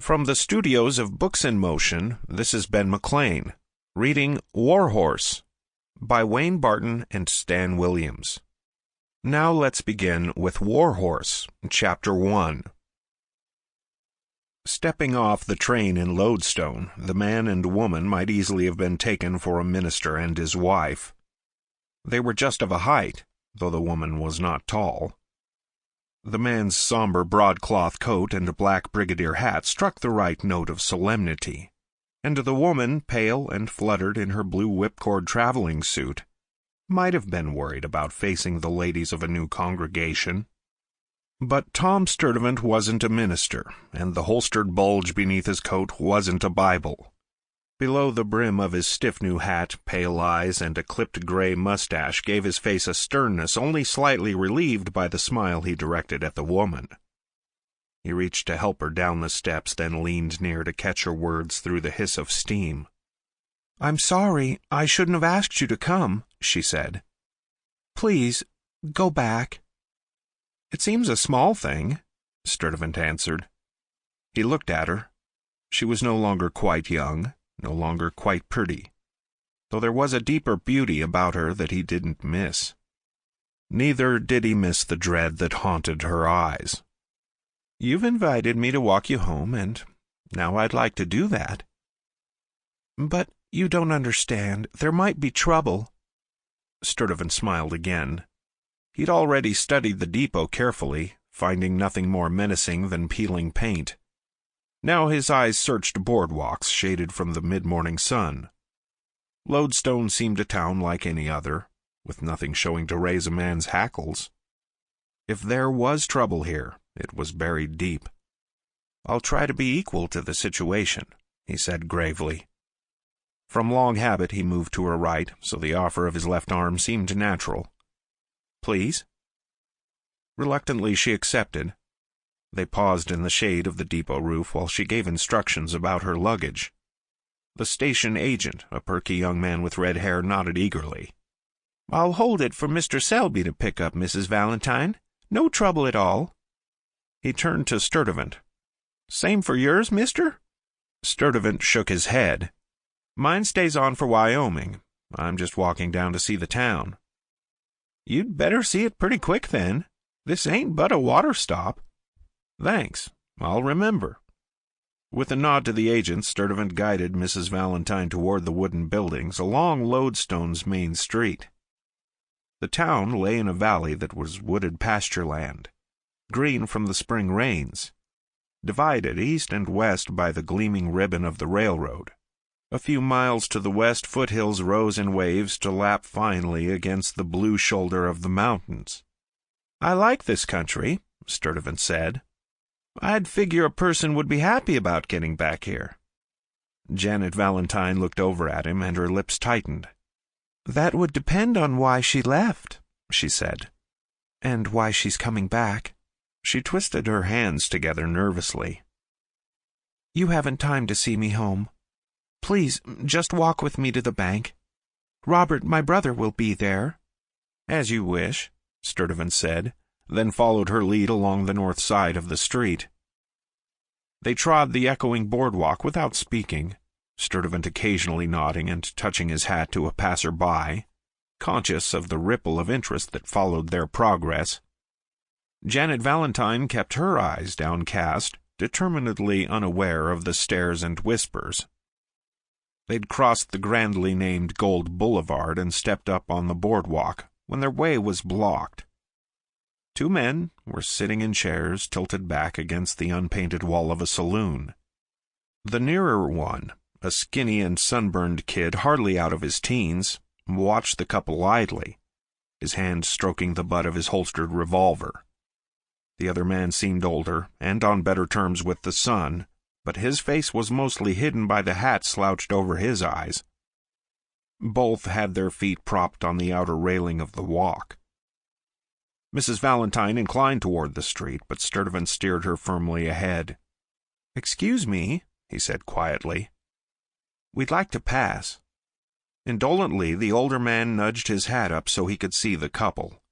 From the studios of Books in Motion, this is Ben Mclean, reading Warhorse by Wayne Barton and Stan Williams. Now let's begin with Warhorse, Chapter 1. Stepping off the train in Lodestone, the man and woman might easily have been taken for a minister and his wife. They were just of a height, though the woman was not tall. The man's somber broadcloth coat and black brigadier hat struck the right note of solemnity, and the woman, pale and fluttered in her blue whipcord traveling suit, might have been worried about facing the ladies of a new congregation. But Tom Sturdivant wasn't a minister, and the holstered bulge beneath his coat wasn't a Bible. Below the brim of his stiff new hat, pale eyes and a clipped gray mustache gave his face a sternness only slightly relieved by the smile he directed at the woman. He reached to help her down the steps, then leaned near to catch her words through the hiss of steam. "I'm sorry, I shouldn't have asked you to come," she said. "Please, go back." "It seems a small thing," Sturdivant answered. He looked at her. She was no longer quite young, no longer quite pretty, though there was a deeper beauty about her that he didn't miss. Neither did he miss the dread that haunted her eyes. "You've invited me to walk you home, and now I'd like to do that." "But you don't understand. There might be trouble." Sturdivant smiled again. He'd already studied the depot carefully, finding nothing more menacing than peeling paint. Now his eyes searched boardwalks shaded from the mid-morning sun. Lodestone seemed a town like any other, with nothing showing to raise a man's hackles. If there was trouble here, it was buried deep. "I'll try to be equal to the situation," he said gravely. From long habit he moved to her right, so the offer of his left arm seemed natural. "Please?" Reluctantly she accepted. They paused in the shade of the depot roof while she gave instructions about her luggage. The station agent, a perky young man with red hair, nodded eagerly. "I'll hold it for Mr. Selby to pick up, Mrs. Valentine. No trouble at all." He turned to Sturdivant. "Same for yours, mister?" Sturdivant shook his head. "Mine stays on for Wyoming. I'm just walking down to see the town." "You'd better see it pretty quick, then. This ain't but a water stop." "Thanks. I'll remember." With a nod to the agent, Sturdivant guided Mrs. Valentine toward the wooden buildings along Lodestone's main street. The town lay in a valley that was wooded pasture land, green from the spring rains, divided east and west by the gleaming ribbon of the railroad. A few miles to the west, foothills rose in waves to lap finely against the blue shoulder of the mountains. "I like this country," Sturdivant said. "I'd figure a person would be happy about getting back here." Janet Valentine looked over at him, and her lips tightened. "That would depend on why she left," she said, "and why she's coming back." She twisted her hands together nervously. "You haven't time to see me home. Please, just walk with me to the bank. Robert, my brother, will be there." "As you wish," Sturdivant said, then followed her lead along the north side of the street. They trod the echoing boardwalk without speaking, Sturdivant occasionally nodding and touching his hat to a passer-by, conscious of the ripple of interest that followed their progress. Janet Valentine kept her eyes downcast, determinedly unaware of the stares and whispers. They'd crossed the grandly named Gold Boulevard and stepped up on the boardwalk when their way was blocked. Two men were sitting in chairs tilted back against the unpainted wall of a saloon. The nearer one, a skinny and sunburned kid hardly out of his teens, watched the couple idly, his hand stroking the butt of his holstered revolver. The other man seemed older and on better terms with the son, but his face was mostly hidden by the hat slouched over his eyes. Both had their feet propped on the outer railing of the walk. Mrs. Valentine inclined toward the street, but Sturdivant steered her firmly ahead. "Excuse me," he said quietly. "We'd like to pass." Indolently, the older man nudged his hat up so he could see the couple.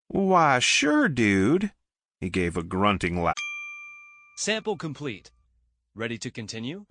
"Why, sure, dude." He gave a grunting laugh. Sample complete. Ready to continue?